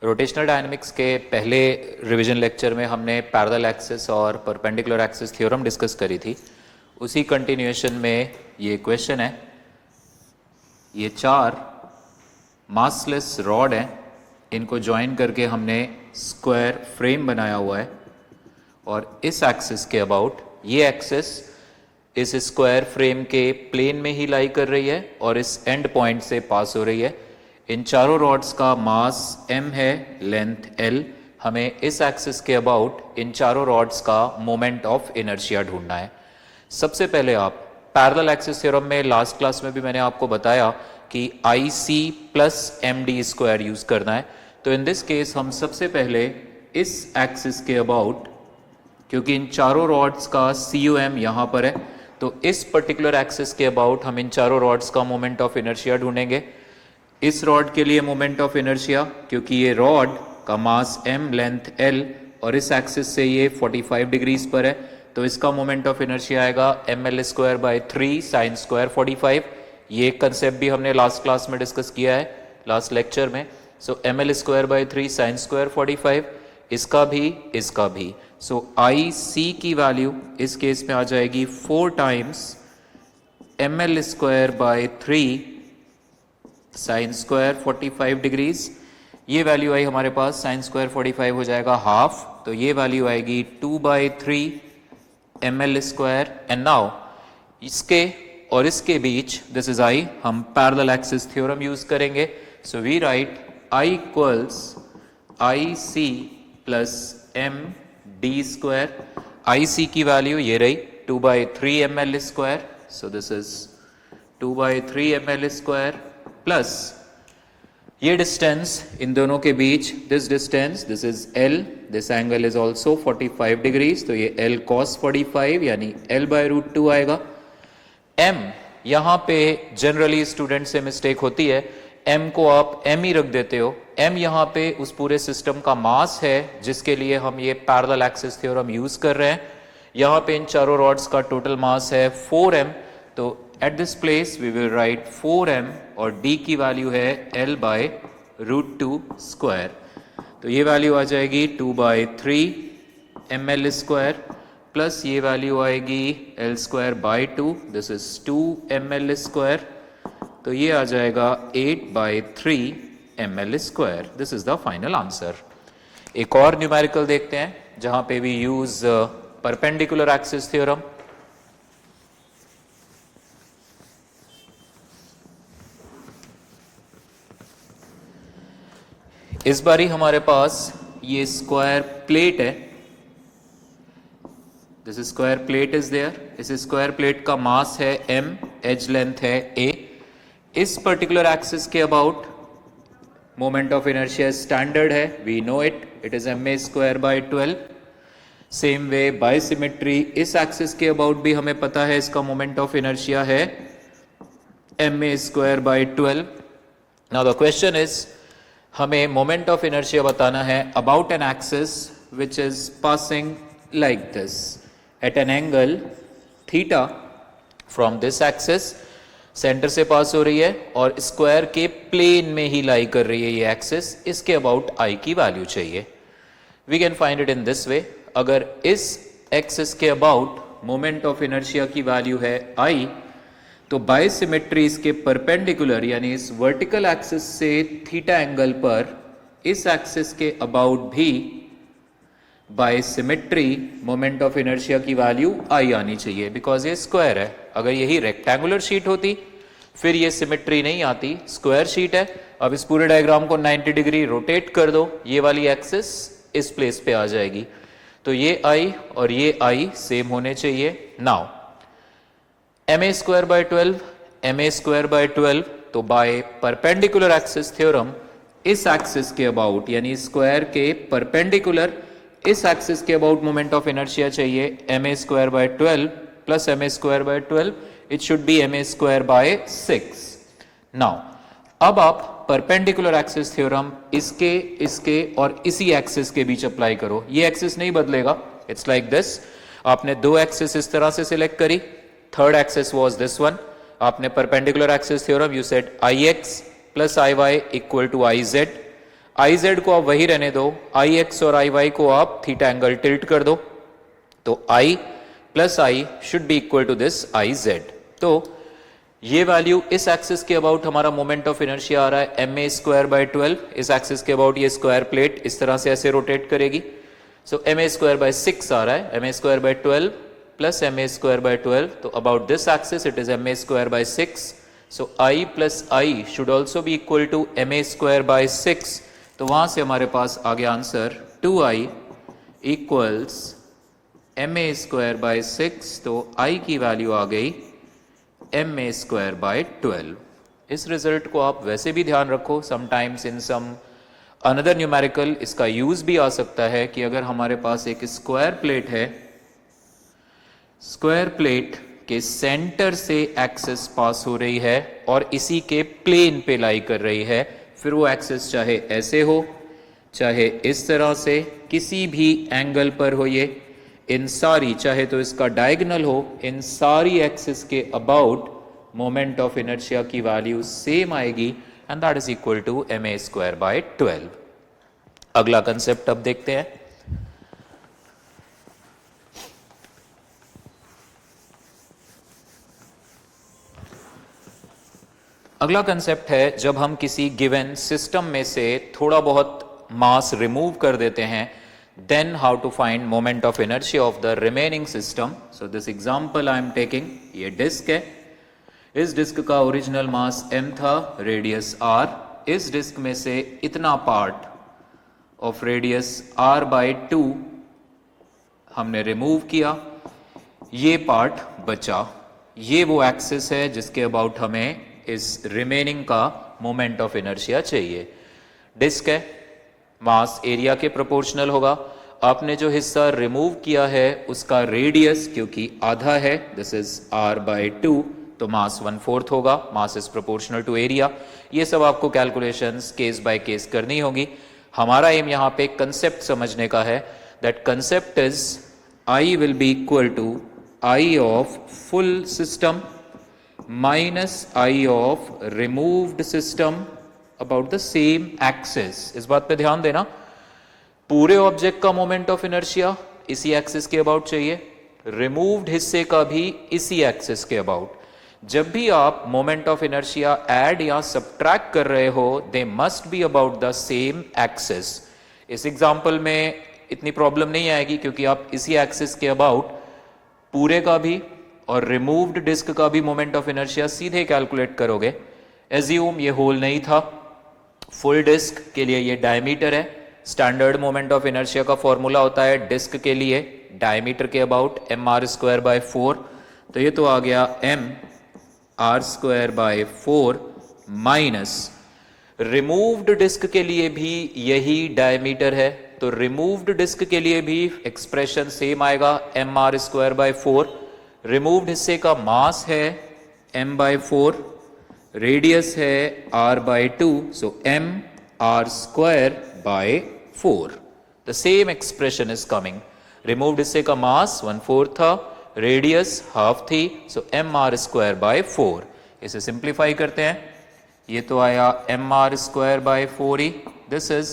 Rotational dynamics के पहले revision lecture में हमने पैरेलल एक्सिस और परपेंडिकुलर एक्सिस थ्योरम डिस्कस करी थी। उसी कंटिन्यूएशन में ये क्वेश्चन है। ये 4 मासलेस रॉड हैं, इनको ज्वाइन करके हमने स्क्वायर फ्रेम बनाया हुआ है और इस एक्सिस के अबाउट ये एक्सिस इस स्क्वायर फ्रेम के प्लेन में ही लाई कर रही है और इस एंड पॉइंट से पास हो रही है। इन चारों रॉड्स का मास m है, लेंथ l। हमें इस एक्सिस के अबाउट इन चारों रॉड्स का मोमेंट ऑफ इनर्शिया ढूंढना है। सबसे पहले आप पैरेलल एक्सिस थ्योरम में लास्ट क्लास में भी मैंने आपको बताया कि IC plus MD square use करना है। तो इन दिस केस हम सबसे पहले इस एक्सिस के अबाउट, क्योंकि इन चारों रॉड्स का CUM यहाँ पर है, तो इस पर्टिकुलर एक्सिस के अबाउट हम इन चारों रॉड्स का मोमेंट ऑफ इनर्शिया ढूंढेंगे। इस रॉड के लिए मोमेंट ऑफ इनर्शिया, क्योंकि ये रॉड का मास m, लेंथ l और इस एक्सिस से ये 45 डिग्रीज पर है, तो इसका मोमेंट ऑफ इनर्शिया आएगा ml square by 3 sine square 45। ये कंसेप्ट भी हमने लास्ट क्लास में डिस्कस किया है, लास्ट लेक्चर में। सो ml square by 3 sine square 45, इसका भी। सो IC की वैल्यू इस केस में आ जाएगी 4 times ml square by 3 sine square 45 degrees. ये वैल्यू आई हमारे पास, साइन स्क्वायर 45 हो जाएगा हाफ, तो ये वैल्यू आएगी 2/3 ml स्क्वायर। एंड नाउ इसके और इसके बीच, दिस इज आई, हम पैरेलल एक्सिस थ्योरम यूज करेंगे। So we write I equals IC plus MD square. IC की वैल्यू ये रही 2/3 ml square, so this is 2/3 ml square plus ये डिस्टेंस इन दोनों के बीच, this distance, this is L, this angle is also 45 degrees, तो ये L cos 45 यानी L/√2 आएगा। M यहाँ पे जनरली स्टूडेंट से मिस्टेक होती है, M को आप M ही रख देते हो। M यहाँ पे उस पूरे सिस्टम का मास है जिसके लिए हम ये पैरेलल एक्सिस थ्योरम यूज कर रहे हैं। यहाँ पे इन चारों रॉड्स का टोटल मास है 4m, तो at this place we will write 4m और d की वैल्यू है L/√2 स्क्वायर। तो ये वैल्यू आ जाएगी 2/3 ml स्क्वायर प्लस ये वैल्यू आएगी L square by 2, this is 2 ml square, तो ये आ जाएगा 8/3 ml square. This is the final answer. एक और न्यूमेरिकल देखते हैं जहां पे we use perpendicular axis theorem. इस बारी हमारे पास ये स्क्वायर प्लेट है, this square plate is there. इस स्क्वायर प्लेट का मास है m, एज लेंथ है a। इस पर्टिकुलर एक्सिस के about moment of inertia standard है, we know it is ma square by 12। Same way by symmetry इस axis के about भी हमें पता है इसका मोमेंट ऑफ इनर्शिया है ma square by 12। Now the question is, हमें मोमेंट ऑफ इनर्शिया बताना है about an axis which is passing like this at an angle theta from this axis, centre से पास हो रही है और स्क्वायर के प्लेन में ही लाई कर रही है ये एक्सिस। इसके अबाउट I की वैल्यू चाहिए। We can find it in this way. अगर इस एक्सिस के अबाउट मोमेंट ऑफ इनर्शिया की वैल्यू है I, तो बाय सिमेट्री इसके परपेंडिकुलर यानी इस वर्टिकल एक्सिस से थीटा एंगल पर इस एक्सिस के अबाउट भी by symmetry moment of inertia की वैल्यू I आनी चाहिए, बिकॉज ये स्क्वायर है। अगर यही रेक्टेंगुलर शीट होती फिर ये सिमेट्री नहीं आती, स्क्वायर शीट है। अब इस पूरे डायग्राम को 90 डिग्री रोटेट कर दो, ये वाली एक्सिस इस प्लेस पे आ जाएगी, तो ये I और ये I सेम होने चाहिए। Now ma square by 12, ma square by 12, तो बाय परपेंडिकुलर एक्सिस थ्योरम इस एक्सिस के अबाउट यानी स्क्वायर के परपेंडिकुलर इस एक्सिस के अबाउट मोमेंट ऑफ इनर्शिया चाहिए ma square by 12 plus ma square by 12, it should be ma square by 6। Now अब आप परपेंडिकुलर एक्सिस थ्योरम इसके और इसी एक्सिस के बीच अप्लाई करो। ये एक्सिस नहीं बदलेगा, इट्स लाइक दिस। आपने दो एक्सिस इस तरह से सिलेक्ट करी, third axis was this one. आपने perpendicular axis theorem, you said Ix plus Iy equal to Iz। I Z को आप वही रहने दो, आई एक्स और आई वाई को आप थीटा एंगल टिल्ट कर दो, तो I plus I should be equal to this I Z. तो ये वैल्यू इस एक्सिस के अबाउट हमारा मोमेंट ऑफ इनर्शिया आ रहा है एम ए स्क्वायर बाय 12, इस एक्सिस के अबाउट ये स्क्वायर प्लेट इस तरह से ऐसे रोटेट करेगी, so M A square by 6 आ रहा है, M A square by 12 plus M A square by 12, तो about this axis it is M A square by 6, so I plus I should also be equal to M A square by 6, तो वहां से हमारे पास आ गया answer 2i equals M A square by 6, तो i की वैल्यू आ गई एम ए स्क्वायर बाय 12। इस रिजल्ट को आप वैसे भी ध्यान रखो, sometimes in some another numerical इसका यूज भी आ सकता है कि अगर हमारे पास एक स्क्वायर प्लेट है, स्क्वायर प्लेट के सेंटर से एक्सिस पास हो रही है और इसी के प्लेन पे लाई कर रही है, फिर वो एक्सिस चाहे ऐसे हो चाहे इस तरह से, किसी भी एंगल पर हो, ये इन सारी, चाहे तो इसका डायगोनल हो, इन सारी एक्सिस के अबाउट मोमेंट ऑफ इनर्शिया की वैल्यू सेम आएगी and that is equal to M A square by 12। अगला कंसेप्ट अब देखते हैं। अगला कंसेप्ट है जब हम किसी गिवन सिस्टम में से थोड़ा बहुत मास रिमूव कर देते हैं, then how to find moment of inertia of the remaining system. So this example I am taking, ये डिस्क है, इस डिस्क का ओरिजिनल मास m था, रेडियस r, इस डिस्क में से इतना part of radius r by 2 हमने रिमूव किया, ये पार्ट बचा, ये वो एक्सिस है जिसके अबाउट हमें इस रिमेनिंग का मोमेंट ऑफ इनर्शिया चाहिए। डिस्क है, मास एरिया के प्रोपोर्शनल होगा, आपने जो हिस्सा रिमूव किया है उसका रेडियस क्योंकि आधा है, दिस इज r बाई 2, तो मास 1/4 होगा, mass is proportional to area. ये सब आपको कैलकुलेशंस केस बाय केस करनी होगी। हमारा एम यहाँ पे कंसेप्ट समझने का है, that concept is I will be equal to I of full system minus I of removed system about the same axis. इस बात पे ध्यान देना, पूरे ऑब्जेक्ट का मोमेंट ऑफ इनर्शिया इसी एक्सिस के अबाउट चाहिए, रिमूव्ड हिस्से का भी इसी एक्सिस के अबाउट। जब भी आप मोमेंट ऑफ इनर्शिया ऐड या सब्ट्रैक्ट कर रहे हो, they must be about the same axis. इस एग्जांपल में इतनी प्रॉब्लम नहीं आएगी क्योंकि आप इसी एक्सिस के अबाउट पूरे का भी और रिमूव्ड डिस्क का भी मोमेंट ऑफ इनर्शिया सीधे कैलकुलेट करोगे। एज्यूम ये होल नहीं था, फुल डिस्क के लिए ये डायमीटर है, स्टैंडर्ड मोमेंट ऑफ इनर्शिया का फॉर्मूला होता है डिस्क के लिए डायमीटर के अबाउट mr स्क्वायर बाय 4, तो ये तो आ गया mr square by 4 minus removed disc के लिए भी यही डायमीटर है, तो रिमूव्ड डिस्क के लिए भी एक्सप्रेशन सेम आएगा mr स्क्वायर बाय 4। रिमूव्ड हिस्से का मास है m बाय 4, रेडियस है r by 2, so m r square by 4। The same expression is coming, removed हिस्से का मास 1/4 था, रेडियस हाफ थी, so M R square by 4। इसे सिंप्लीफाई करते हैं, ये तो आया एम आर स्क्वायर बाय 4 ही, दिस इज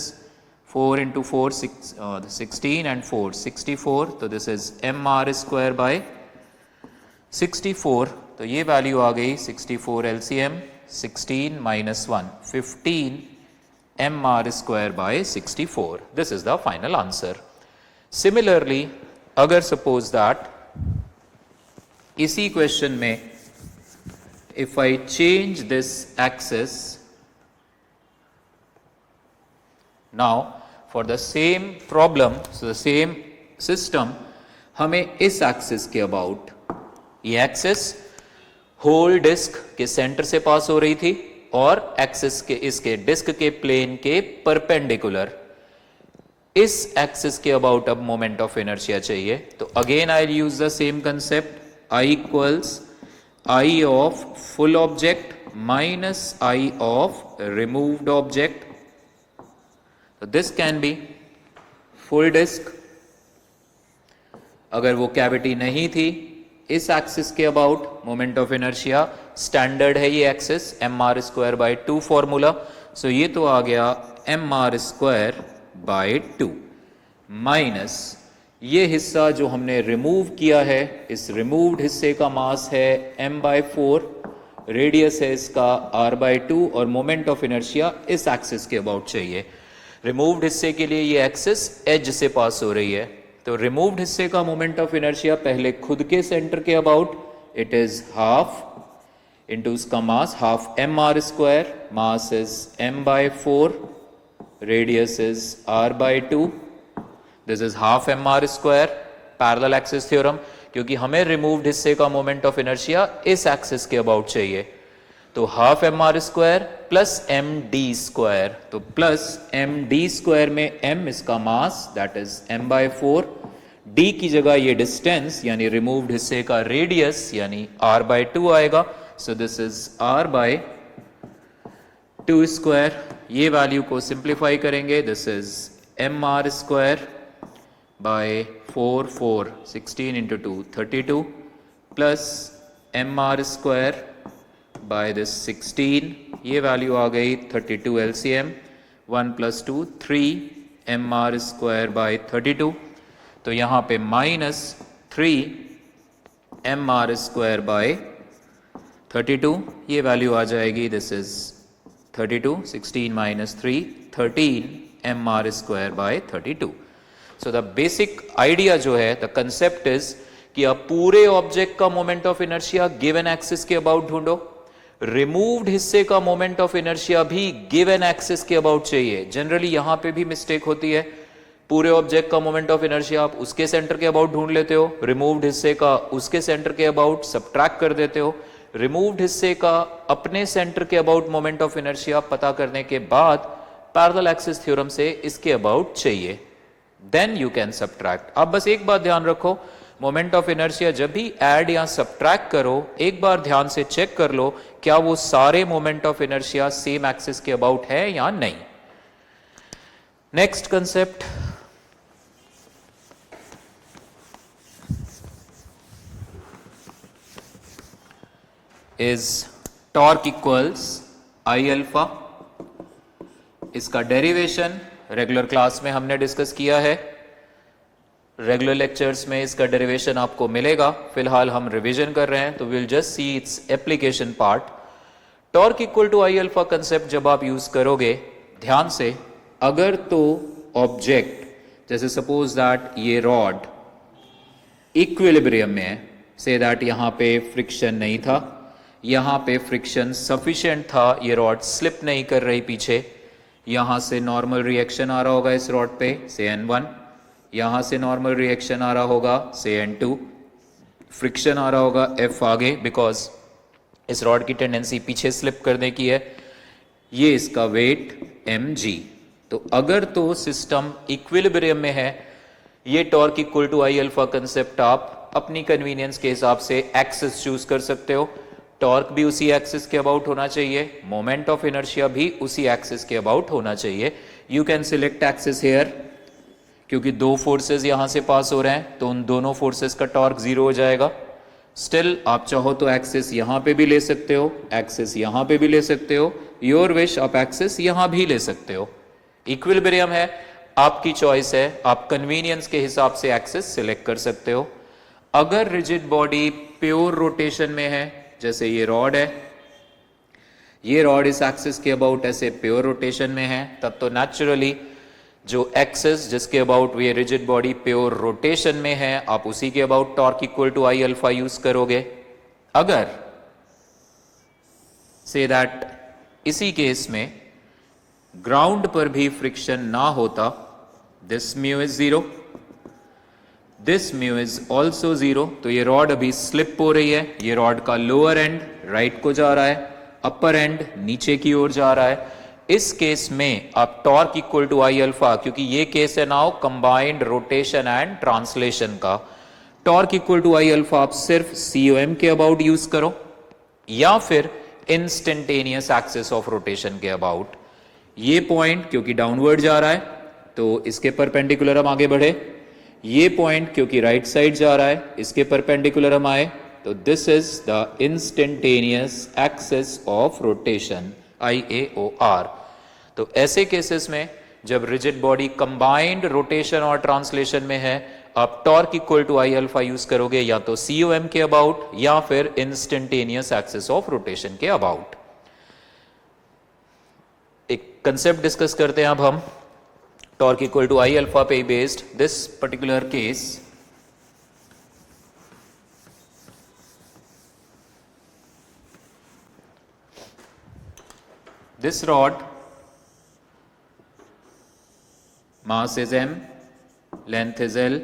4 इंटू 4 16 एंड 4 64, तो this is M R square by 64, तो ये वैल्यू आ गई 64 LCM 16 minus 1 15 mr square by 64. This is the final answer. Similarly, अगर suppose that इसी question में if I change this axis, now for the same problem, so the same system, हमें इस axis के about, ये axis whole disk के center से pass हो रही थी और एक्सिस के इसके डिस्क के प्लेन के परपेंडिकुलर, इस एक्सिस के अबाउट अब मोमेंट ऑफ इनर्शिया चाहिए, तो again I use the same concept, I equals I of full object minus I of removed object, तो this can be full disc, अगर वो कैविटी नहीं थी, इस एक्सिस के about moment of inertia standard है ये axis mr square by 2 formula, so ये तो आ गया M R square by 2 minus ये हिस्सा जो हमने रिमूव किया है, इस रिमूव्ड हिस्से का मास है m बाय 4, रेडियस है इसका r बाय 2 और मोमेंट ऑफ इनर्शिया इस एक्सिस के अबाउट चाहिए। रिमूव्ड हिस्से के लिए ये एक्सिस एज से पास हो रही है, तो रिमूव्ड हिस्से का मोमेंट ऑफ इनर्शिया पहले खुद के सेंटर के about, it is half into उसका mass, half M R square, mass is m by 4, radius is r by 2, this is half M R square, parallel axis theorem, क्योंकि हमें removed हिस्से का moment of inertia इस axis के about चाहिए, तो half M R square plus M D square, तो plus M D square में m इसका mass that is m by 4, d की जगह ये डिस्टेंस यानी रिमूव्ड हिस्से का रेडियस यानी r बाय 2 आएगा, so this is r by 2 square. ये वैल्यू को सिंप्लीफाई करेंगे, this is M R square by 4 4 16 into 2 32 plus mr square by this 16, ये वैल्यू आ गई 32 LCM, 1 plus 2 3 mr square by 32, तो यहाँ पे माइनस 3 mr square by 32, ये वैल्यू आ जाएगी, this is 32, 16 minus 3 13 mr square by 32। So the basic idea जो है, द कंसेप्ट इज कि आप पूरे ऑब्जेक्ट का moment of inertia given axis के अबाउट ढूंढो, रिमूव्ड हिस्से का मोमेंट ऑफ इनर्शिया भी गिवन एक्सिस के अबाउट चाहिए। जनरली यहां पे भी मिस्टेक होती है, पूरे ऑब्जेक्ट का मोमेंट ऑफ इनर्शिया आप उसके सेंटर के अबाउट ढूंढ लेते हो, रिमूव्ड हिस्से का उसके सेंटर के अबाउट सबट्रैक्ट कर देते हो, रिमूव्ड हिस्से का अपने सेंटर के अबाउट मोमेंट ऑफ इनर्शिया पता करने के बाद पैरेलल एक्सिस थ्योरम से इसके अबाउट चाहिए, देन यू कैन सबट्रैक्ट। अब बस एक बात ध्यान रखो, मोमेंट ऑफ इनर्शिया जब भी ऐड या सबट्रैक्ट करो, एक बार ध्यान से चेक कर लो क्या वो सारे moment of inertia same axis के अबाउट है या नहीं। Next concept is torque equals I alpha. इसका डेरिवेशन रेगुलर क्लास में हमने डिस्कस किया है, रेगुलर लेक्चर्स में इसका डेरिवेशन आपको मिलेगा, फिलहाल हम रिवीजन कर रहे हैं तो will just see its application part. Torque equal to I alpha concept जब आप यूज करोगे, ध्यान से, अगर तो ऑब्जेक्ट जैसे सपोज दैट ये रॉड इक्विलिब्रियम में है, से दैट यहां पे फ्रिक्शन नहीं था, यहां पे फ्रिक्शन सफिशिएंट था, ये रॉड स्लिप नहीं कर रही पीछे, यहां से नॉर्मल रिएक्शन आ रहा होगा इस रॉड पे से N1, यहां से नॉर्मल रिएक्शन आ रहा होगा से N2, फ्रिक्शन आ रहा होगा F आगे बिकॉज इस रॉड की टेंडेंसी पीछे स्लिप करने की है, ये इसका वेट mg। तो अगर तो सिस्टम इक्विलिब्रियम में है, ये torque equal to I alpha concept आप अपनी कन्वीनियंस के हिसाब से एक्सिस चूज कर सकते हो, टॉर्क भी उसी एक्सिस के अबाउट होना चाहिए, मोमेंट ऑफ इनर्शिया भी उसी एक्सिस के अबाउट होना चाहिए। You can select axis here, क्योंकि दो फोर्सेस यहां से पास हो रहे हैं तो उन दोनों फोर्सेस का टॉर्क जीरो हो जाएगा। स्टिल आप चाहो तो एक्सिस यहां पे भी ले सकते हो, एक्सिस यहां पे भी ले सकते हो, योर विश, आप एक्सिस यहां भी ले सकते हो, इक्विलिब्रियम है, आपकी चॉइस है, आप कन्वीनियंस के हिसाब से एक्सिस सिलेक्ट कर सकते हो। अगर रिजिड बॉडी प्योर रोटेशन में है, जैसे ये रॉड है, ये रॉड इस एक्सिस के अबाउट ऐसे प्योर रोटेशन में है, तब तो नेचुरली जो एक्सिस जिसके अबाउट ये रिजिड बॉडी प्योर रोटेशन में है, आप उसी के about torque equal to I alpha use करोगे। अगर से दैट इसी केस में ग्राउंड पर भी फ्रिक्शन ना होता, this mu is zero, this mu is also zero, तो ये रॉड अभी स्लिप हो रही है, ये रॉड का लोअर एंड राइट को जा रहा है, अपर एंड नीचे की ओर जा रहा है। इस केस में आप torque equal to I alpha, क्योंकि ये केस है now combined rotation and translation का, torque equal to I alpha आप सिर्फ COM के अबाउट यूज करो या फिर इंस्टेंटेनियस एक्सिस ऑफ रोटेशन के अबाउट। ये पॉइंट क्योंकि डाउनवर्ड जा रहा है तो इसके परपेंडिकुलर हम आगे बढ़े, ये पॉइंट क्योंकि राइट साइड जा रहा है इसके परपेंडिकुलर हम आए, तो this is the instantaneous axis of rotation IAOR। तो ऐसे केसेस में जब रिजिड बॉडी कंबाइंड रोटेशन और ट्रांसलेशन में है, आप torque equal to I alpha use करोगे या तो COM के अबाउट या फिर इंस्टेंटेनियस एक्सिस ऑफ रोटेशन के अबाउट। एक कंसेप्ट डिस्कस करते हैं अब हम torque equal to I alpha पे based. This particular case, this rod mass is m, length is l,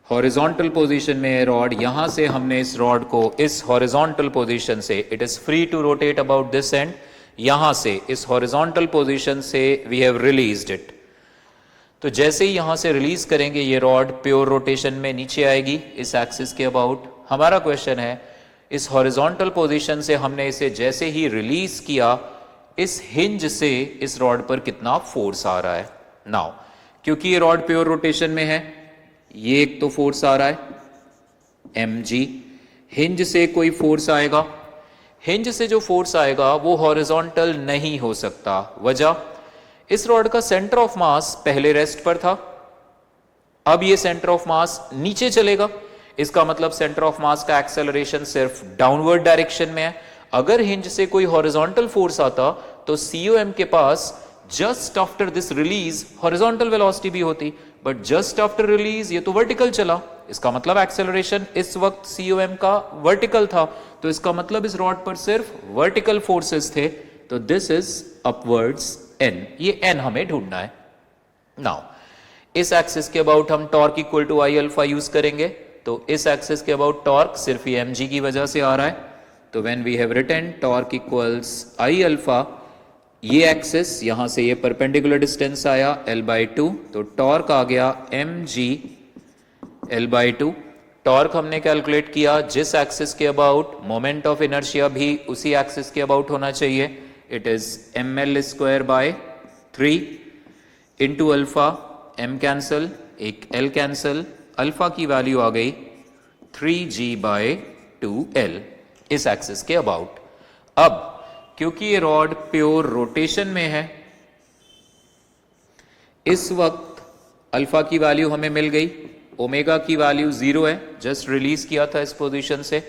horizontal position में है रॉड। यहां से हमने इस रॉड को इस हॉरिजॉन्टल पोजीशन से, it is free to rotate about this end, यहां से इस हॉरिजॉन्टल पोजीशन से वी हैव रिलीज्ड इट। तो जैसे ही यहां से रिलीज करेंगे ये रॉड प्योर रोटेशन में नीचे आएगी इस एक्सिस के अबाउट। हमारा क्वेश्चन है इस हॉरिजॉन्टल पोजीशन से हमने इसे जैसे ही रिलीज किया, इस हिंज से इस रॉड पर कितना फोर्स आ रहा है। नाउ क्योंकि ये रॉड प्योर रोटेशन में है, ये एक तो फोर्स आ रहा है mg, हिंज से कोई फोर्स आएगा, हिंज से जो फोर्स आएगा वो हॉरिजॉन्टल नहीं हो सकता। वजह, इस रॉड का सेंटर ऑफ मास पहले रेस्ट पर था, अब ये सेंटर ऑफ मास नीचे चलेगा। इसका मतलब सेंटर ऑफ मास का एक्सेलरेशन सिर्फ डाउनवर्ड डायरेक्शन में है। अगर हिंज से कोई हॉरिजॉन्टल फोर्स आता तो COM के पास just after this release horizontal velocity भी होती, बट जस्ट आफ्टर रिलीज ये तो वर्टिकल चला। इसका मतलब एक्सेलरेशन इस वक्त COM का वर्टिकल था, तो इसका मतलब इस रॉड पर सिर्फ वर्टिकल फोर्सेस थे। तो दिस इज अपवर्ड्स n, ये n हमें ढूंढना है। नाउ इस एक्सिस के अबाउट हम torque equal to I alpha use करेंगे। तो इस एक्सिस के अबाउट टॉर्क सिर्फ ये mg की वजह से आ रहा है। तो when we have written torque equals I alpha, ये एक्सिस यहां से ये परपेंडिकुलर डिस्टेंस आया l/2, तो टॉर्क आ गया mg l/2। टॉर्क हमने कैलकुलेट किया जिस एक्सिस के अबाउट, मोमेंट ऑफ इनर्शिया भी उसी एक्सिस के अबाउट होना चाहिए। It is ml²/3 into alpha, m cancel, एक l कैंसल, अल्फा की वैल्यू आ गई 3g/2l इस एक्सिस के अबाउट। अब क्योंकि ये रॉड प्योर रोटेशन में है, इस वक्त अल्फा की वैल्यू हमें मिल गई, ओमेगा की वैल्यू 0 है, जस्ट रिलीज किया था इस पोजीशन से।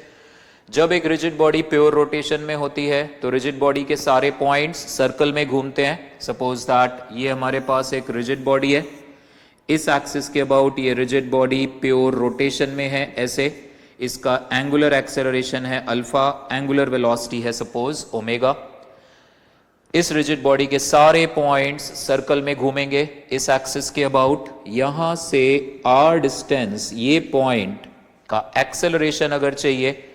जब एक रिजिड बॉडी प्योर रोटेशन में होती है तो रिजिड बॉडी के सारे पॉइंट्स सर्कल में घूमते हैं। सपोज दैट ये हमारे पास एक रिजिड बॉडी है, इस एक्सिस के अबाउट ये रिजिड बॉडी प्योर रोटेशन में है ऐसे, इसका एंगुलर एक्सेलरेशन है अल्फा, एंगुलर वेलोसिटी है सपोज ओमेगा। इस रिजिड बॉडी के सारे पॉइंट्स सर्कल में घूमेंगे इस एक्सिस के अबाउट। यहां से r डिस्टेंस, ये पॉइंट का एक्सेलरेशन अगर चाहिए,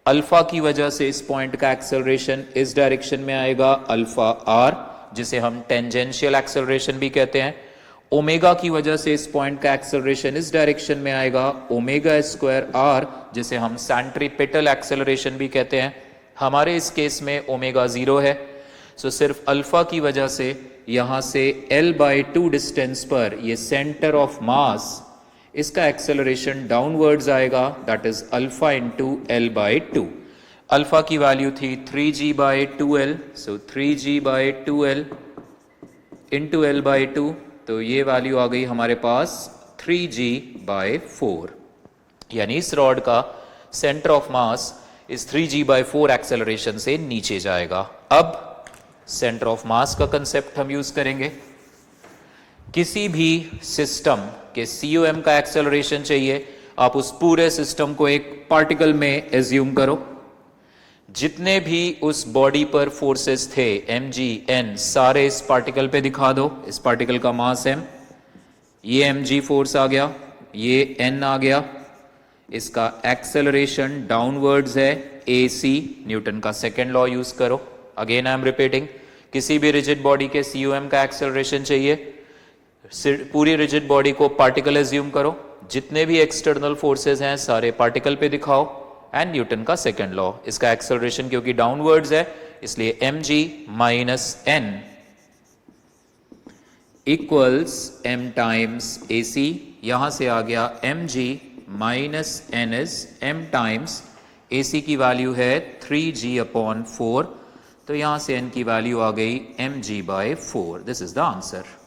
अल्फा की वजह से इस पॉइंट का एक्सेलरेशन इस डायरेक्शन में आएगा अल्फा r, जिसे हम टेंजेंशियल एक्सेलरेशन भी कहते हैं। ओमेगा की वजह से इस पॉइंट का एक्सेलरेशन इस डायरेक्शन में आएगा ω²r, जिसे हम सेंट्रीपिटल एक्सेलरेशन भी कहते हैं। हमारे इस केस में ओमेगा 0 है, सो सिर्फ अल्फा की वजह से यहां से l/2 डिस्टेंस पर ये सेंटर ऑफ मास, इसका एक्सेलरेशन डाउनवर्ड्स आएगा, that is alpha into l/2। Alpha की वैल्यू थी 3g/2l, सो 3g/2l इंटू l/2, तो ये वैल्यू आ गई हमारे पास 3g/4, यानी इस रॉड का सेंटर ऑफ मास इस 3g/4 एक्सेलरेशन से नीचे जाएगा। अब सेंटर ऑफ मास का कंसेप्ट हम यूज करेंगे। किसी भी सिस्टम के COM का एक्सेलरेशन चाहिए, आप उस पूरे सिस्टम को एक पार्टिकल में एज्यूम करो। जितने भी उस बॉडी पर फोर्सेस थे mg n, सारे इस पार्टिकल पे दिखा दो। इस पार्टिकल का मास m, ये mg फोर्स आ गया, ये n आ गया, इसका एक्सेलरेशन डाउनवर्ड्स है ac, न्यूटन का सेकेंड लॉ यूज करो। अगेन आई एम रिपीटिंग, किसी भी रिजिड बॉडी के COM का एक्सेलरेशन चाहिए, पूरी रिजिड बॉडी को पार्टिकल एज्यूम करो, जितने भी एक्सटर्नल फोर्सेस हैं सारे पार्टिकल पे दिखाओ, एंड न्यूटन का सेकेंड लॉ। इसका एक्सेलरेशन क्योंकि डाउनवर्ड्स है इसलिए mg minus n equals m times ac। यहां से आ गया mg minus n is m times ac की वैल्यू है 3g/4, तो यहाँ से n की वैल्यू आ गई mg/4. This is the answer.